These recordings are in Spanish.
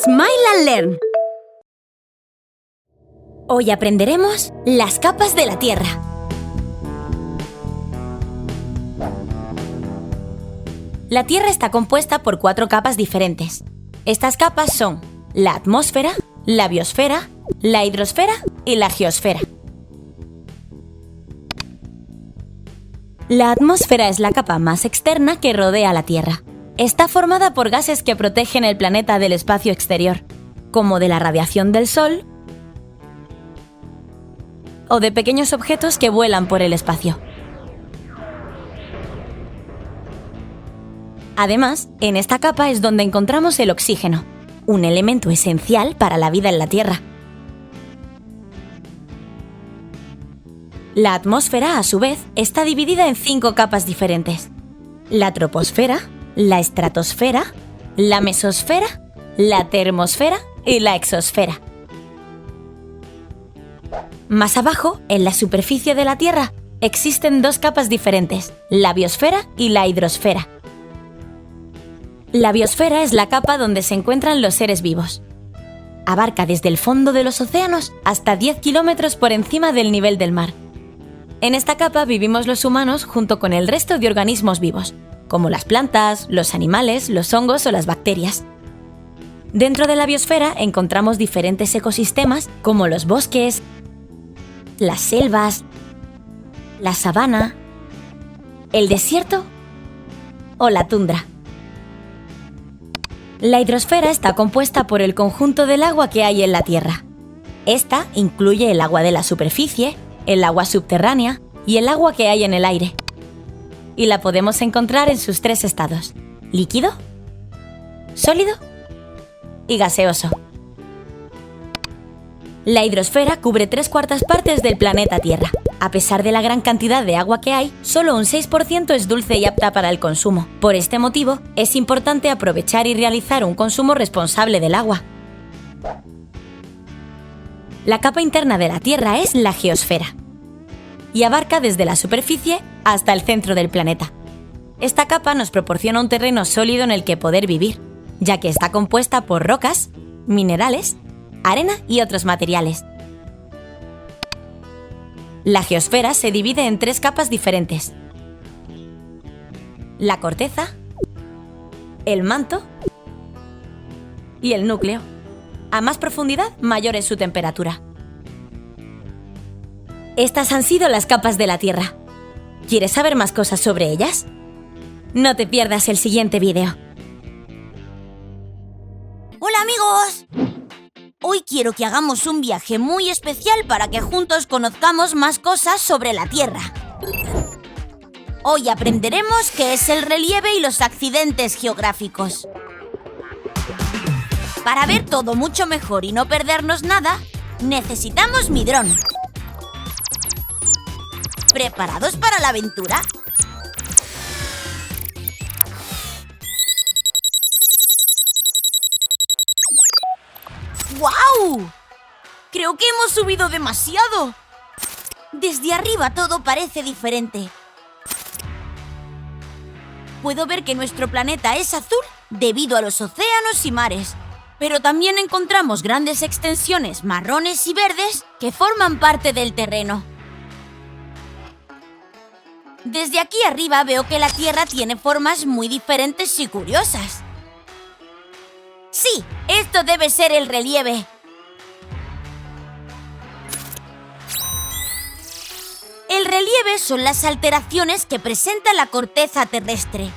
Smile and Learn. Hoy aprenderemos las capas de la Tierra. La Tierra está compuesta por 4 capas diferentes. Estas capas son la atmósfera, la biosfera, la hidrosfera y la geosfera. La atmósfera es la capa más externa que rodea la Tierra. Está formada por gases que protegen el planeta del espacio exterior, como de la radiación del Sol o de pequeños objetos que vuelan por el espacio. Además, en esta capa es donde encontramos el oxígeno, un elemento esencial para la vida en la Tierra. La atmósfera, a su vez, está dividida en 5 capas diferentes: la troposfera, la estratosfera, la mesosfera, la termosfera y la exosfera. Más abajo, en la superficie de la Tierra, existen 2 capas diferentes, la biosfera y la hidrosfera. La biosfera es la capa donde se encuentran los seres vivos. Abarca desde el fondo de los océanos hasta 10 kilómetros por encima del nivel del mar. En esta capa vivimos los humanos junto con el resto de organismos vivos, como las plantas, los animales, los hongos o las bacterias. Dentro de la biosfera encontramos diferentes ecosistemas como los bosques, las selvas, la sabana, el desierto o la tundra. La hidrosfera está compuesta por el conjunto del agua que hay en la Tierra. Esta incluye el agua de la superficie, el agua subterránea y el agua que hay en el aire. Y la podemos encontrar en sus 3 estados: líquido, sólido y gaseoso. La hidrosfera cubre 3/4 partes del planeta Tierra. A pesar de la gran cantidad de agua que hay, solo un 6% es dulce y apta para el consumo. Por este motivo, es importante aprovechar y realizar un consumo responsable del agua. La capa interna de la Tierra es la geosfera y abarca desde la superficie hasta el centro del planeta. Esta capa nos proporciona un terreno sólido en el que poder vivir, ya que está compuesta por rocas, minerales, arena y otros materiales. La geosfera se divide en 3 capas diferentes: la corteza, el manto y el núcleo. A más profundidad, mayor es su temperatura. Estas han sido las capas de la Tierra. ¿Quieres saber más cosas sobre ellas? No te pierdas el siguiente vídeo. ¡Hola, amigos! Hoy quiero que hagamos un viaje muy especial para que juntos conozcamos más cosas sobre la Tierra. Hoy aprenderemos qué es el relieve y los accidentes geográficos. Para ver todo mucho mejor y no perdernos nada, necesitamos mi dron. ¿Preparados para la aventura? ¡Guau! Creo que hemos subido demasiado. Desde arriba todo parece diferente. Puedo ver que nuestro planeta es azul debido a los océanos y mares, pero también encontramos grandes extensiones marrones y verdes que forman parte del terreno. Desde aquí arriba veo que la Tierra tiene formas muy diferentes y curiosas. Sí, esto debe ser el relieve. El relieve son las alteraciones que presenta la corteza terrestre.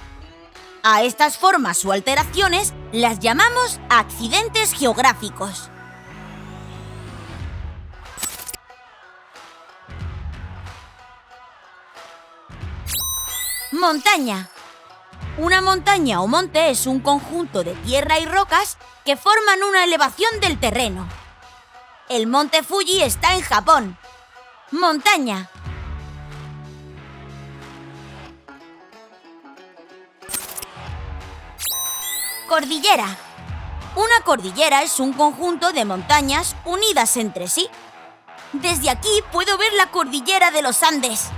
A estas formas o alteraciones las llamamos accidentes geográficos. Montaña. Una montaña o monte es un conjunto de tierra y rocas que forman una elevación del terreno. El monte Fuji está en Japón. Montaña. Cordillera. Una cordillera es un conjunto de montañas unidas entre sí. Desde aquí puedo ver la cordillera de los Andes.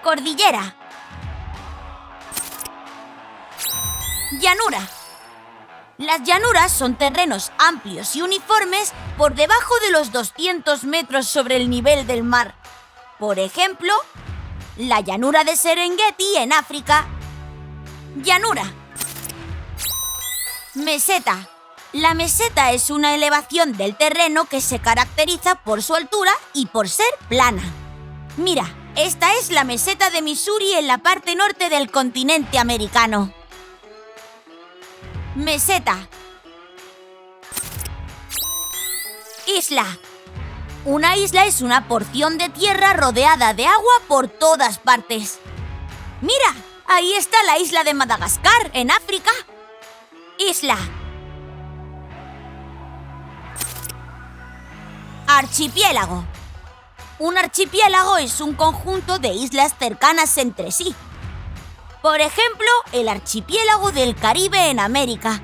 Cordillera. Llanura. Las llanuras son terrenos amplios y uniformes por debajo de los 200 metros sobre el nivel del mar. Por ejemplo, la llanura de Serengeti en África. Llanura. Meseta. La meseta es una elevación del terreno que se caracteriza por su altura y por ser plana. Mira, esta es la meseta de Missouri en la parte norte del continente americano. Meseta. Isla. Una isla es una porción de tierra rodeada de agua por todas partes. Mira, ahí está la isla de Madagascar, en África. Isla. Archipiélago. Un archipiélago es un conjunto de islas cercanas entre sí. Por ejemplo, el archipiélago del Caribe en América.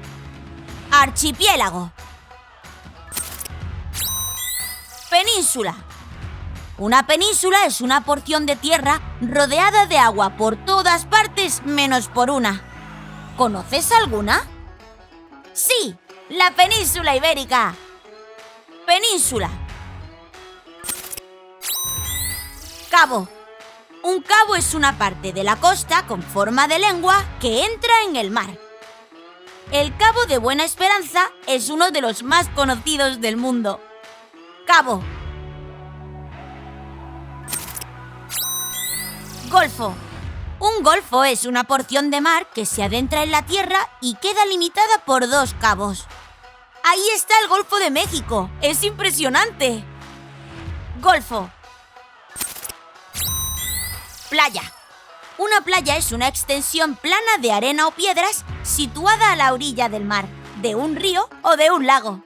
Archipiélago. Península. Una península es una porción de tierra rodeada de agua por todas partes menos por una. ¿Conoces alguna? Sí, la península ibérica. Península. Cabo. Un cabo es una parte de la costa con forma de lengua que entra en el mar. El Cabo de Buena Esperanza es uno de los más conocidos del mundo. Cabo. Golfo. Un golfo es una porción de mar que se adentra en la tierra y queda limitada por dos cabos. Ahí está el Golfo de México. ¡Es impresionante! Golfo. Playa. Una playa es una extensión plana de arena o piedras situada a la orilla del mar, de un río o de un lago.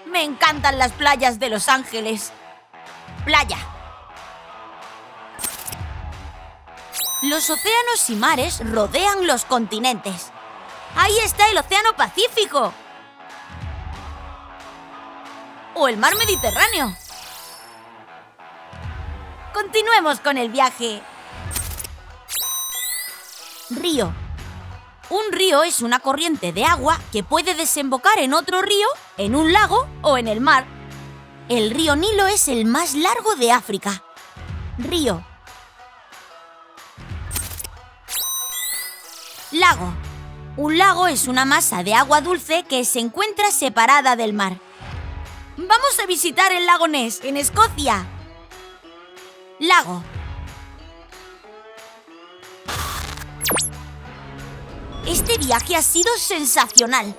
Me encantan las playas de Los Ángeles. Playa. Los océanos y mares rodean los continentes. Ahí está el Océano Pacífico. O el Mar Mediterráneo. Continuemos con el viaje. Río. Un río es una corriente de agua que puede desembocar en otro río, en un lago o en el mar. El río Nilo es el más largo de África. Río. Lago. Un lago es una masa de agua dulce que se encuentra separada del mar. Vamos a visitar el lago Ness, en Escocia. Lago. Este viaje ha sido sensacional.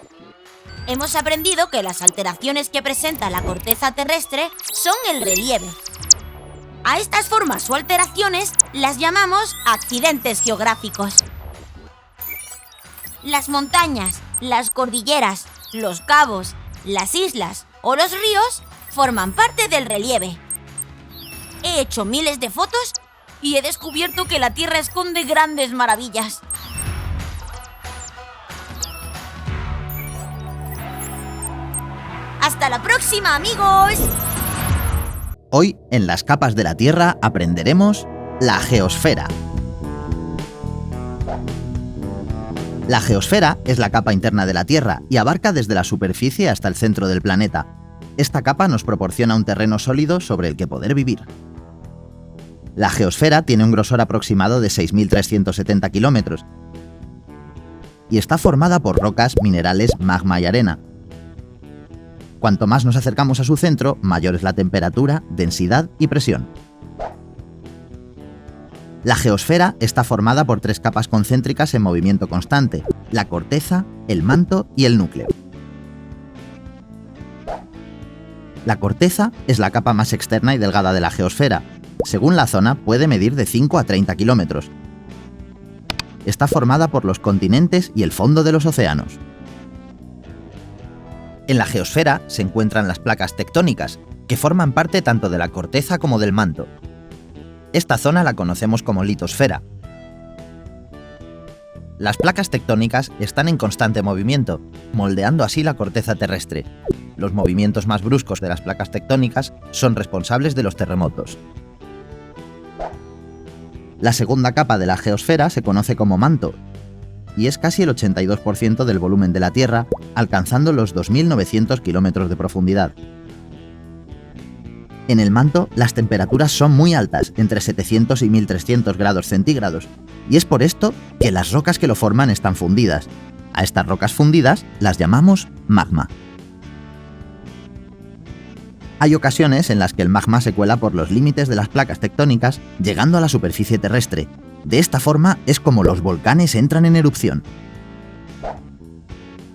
Hemos aprendido que las alteraciones que presenta la corteza terrestre son el relieve. A estas formas o alteraciones las llamamos accidentes geográficos. Las montañas, las cordilleras, los cabos, las islas o los ríos forman parte del relieve. He hecho miles de fotos y he descubierto que la Tierra esconde grandes maravillas. ¡Hasta la próxima, amigos! Hoy, en las capas de la Tierra, aprenderemos la geosfera. La geosfera es la capa interna de la Tierra y abarca desde la superficie hasta el centro del planeta. Esta capa nos proporciona un terreno sólido sobre el que poder vivir. La geosfera tiene un grosor aproximado de 6.370 kilómetros y está formada por rocas, minerales, magma y arena. Cuanto más nos acercamos a su centro, mayor es la temperatura, densidad y presión. La geosfera está formada por tres capas concéntricas en movimiento constante: la corteza, el manto y el núcleo. La corteza es la capa más externa y delgada de la geosfera. Según la zona, puede medir de 5 a 30 kilómetros. Está formada por los continentes y el fondo de los océanos. En la geosfera se encuentran las placas tectónicas, que forman parte tanto de la corteza como del manto. Esta zona la conocemos como litosfera. Las placas tectónicas están en constante movimiento, moldeando así la corteza terrestre. Los movimientos más bruscos de las placas tectónicas son responsables de los terremotos. La segunda capa de la geosfera se conoce como manto. y es casi el 82% del volumen de la Tierra, alcanzando los 2.900 kilómetros de profundidad. En el manto, las temperaturas son muy altas, entre 700 y 1300 grados centígrados, y es por esto que las rocas que lo forman están fundidas. A estas rocas fundidas las llamamos magma. Hay ocasiones en las que el magma se cuela por los límites de las placas tectónicas, llegando a la superficie terrestre. De esta forma es como los volcanes entran en erupción.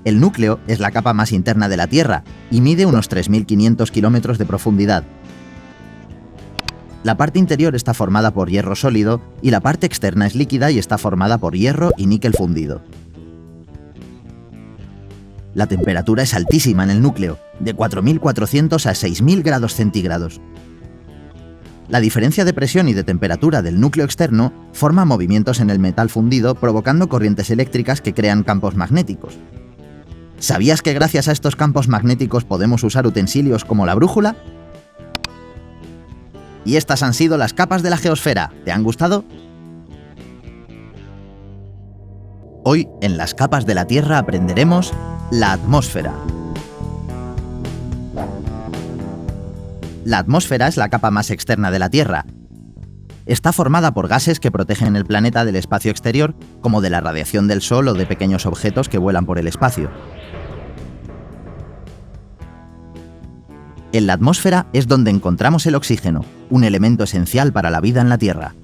El núcleo es la capa más interna de la Tierra y mide unos 3.500 kilómetros de profundidad. La parte interior está formada por hierro sólido y la parte externa es líquida y está formada por hierro y níquel fundido. La temperatura es altísima en el núcleo, de 4.400 a 6.000 grados centígrados. La diferencia de presión y de temperatura del núcleo externo forma movimientos en el metal fundido, provocando corrientes eléctricas que crean campos magnéticos. ¿Sabías que gracias a estos campos magnéticos podemos usar utensilios como la brújula? Y estas han sido las capas de la geosfera. ¿Te han gustado? Hoy, en las capas de la Tierra, aprenderemos la atmósfera. La atmósfera es la capa más externa de la Tierra. Está formada por gases que protegen el planeta del espacio exterior, como de la radiación del Sol o de pequeños objetos que vuelan por el espacio. En la atmósfera es donde encontramos el oxígeno, un elemento esencial para la vida en la Tierra.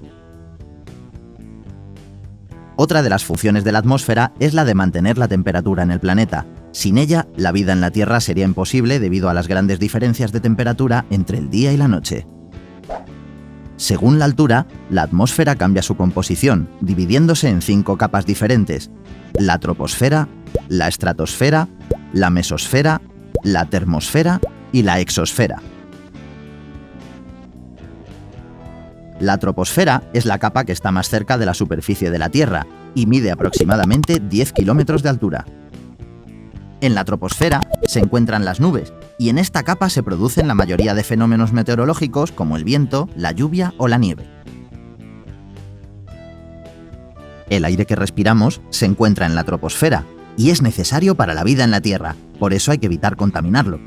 Otra de las funciones de la atmósfera es la de mantener la temperatura en el planeta. Sin ella, la vida en la Tierra sería imposible debido a las grandes diferencias de temperatura entre el día y la noche. Según la altura, la atmósfera cambia su composición, dividiéndose en 5 capas diferentes: la troposfera, la estratosfera, la mesosfera, la termosfera y la exosfera. La troposfera es la capa que está más cerca de la superficie de la Tierra y mide aproximadamente 10 kilómetros de altura. En la troposfera se encuentran las nubes, y en esta capa se producen la mayoría de fenómenos meteorológicos como el viento, la lluvia o la nieve. El aire que respiramos se encuentra en la troposfera y es necesario para la vida en la Tierra, por eso hay que evitar contaminarlo.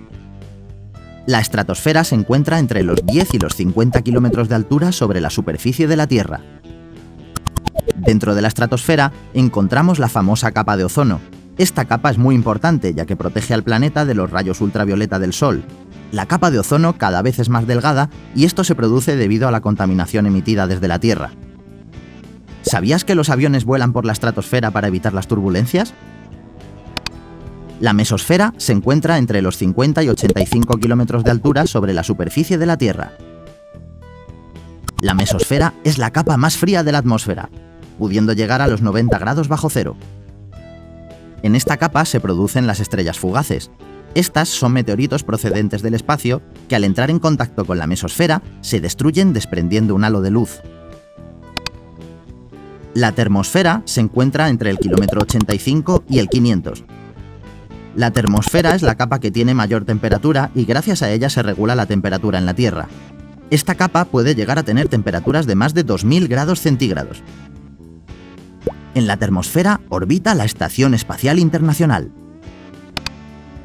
La estratosfera se encuentra entre los 10 y los 50 kilómetros de altura sobre la superficie de la Tierra. Dentro de la estratosfera encontramos la famosa capa de ozono. Esta capa es muy importante ya que protege al planeta de los rayos ultravioleta del Sol. La capa de ozono cada vez es más delgada y esto se produce debido a la contaminación emitida desde la Tierra. ¿Sabías que los aviones vuelan por la estratosfera para evitar las turbulencias? La mesosfera se encuentra entre los 50 y 85 kilómetros de altura sobre la superficie de la Tierra. La mesosfera es la capa más fría de la atmósfera, pudiendo llegar a los 90 grados bajo cero. En esta capa se producen las estrellas fugaces. Estas son meteoritos procedentes del espacio que al entrar en contacto con la mesosfera se destruyen desprendiendo un halo de luz. La termosfera se encuentra entre el kilómetro 85 y el 500. La termosfera es la capa que tiene mayor temperatura y gracias a ella se regula la temperatura en la Tierra. Esta capa puede llegar a tener temperaturas de más de 2000 grados centígrados. En la termosfera orbita la Estación Espacial Internacional.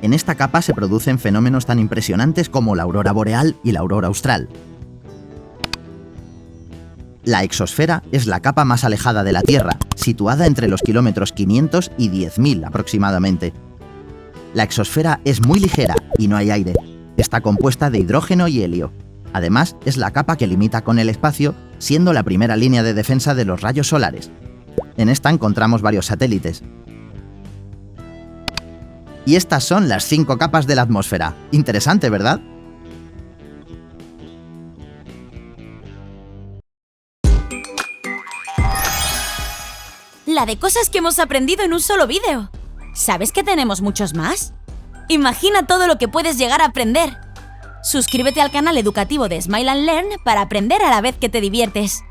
En esta capa se producen fenómenos tan impresionantes como la aurora boreal y la aurora austral. La exosfera es la capa más alejada de la Tierra, situada entre los kilómetros 500 y 10.000 aproximadamente. La exosfera es muy ligera y no hay aire. Está compuesta de hidrógeno y helio. Además, es la capa que limita con el espacio, siendo la primera línea de defensa de los rayos solares. En esta encontramos varios satélites. Y estas son las 5 capas de la atmósfera. Interesante, ¿verdad? La de cosas que hemos aprendido en un solo vídeo. ¿Sabes que tenemos muchos más? Imagina todo lo que puedes llegar a aprender. Suscríbete al canal educativo de Smile and Learn para aprender a la vez que te diviertes.